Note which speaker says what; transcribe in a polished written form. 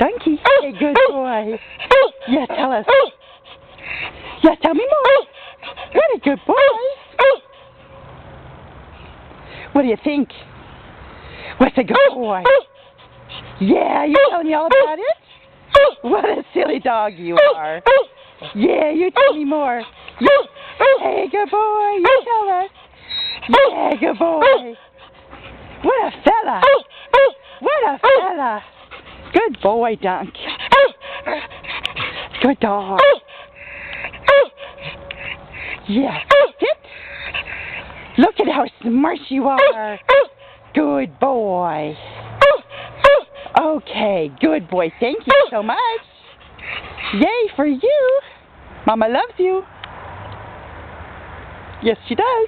Speaker 1: Donkey. Hey, good boy. Yeah, tell us. Yeah, tell me more. What a good boy. What do you think? What's a good boy? Yeah, you're telling me all about it? What a silly dog you are. Yeah, you tell me more. Hey, good boy, you tell us. Yeah, good boy. What a fella. What a fella. Good boy, Dunk. Good dog. Yeah, sit. Look at how smart you are. Good boy. Okay, good boy. Thank you so much. Yay for you. Mama loves you. Yes, she does.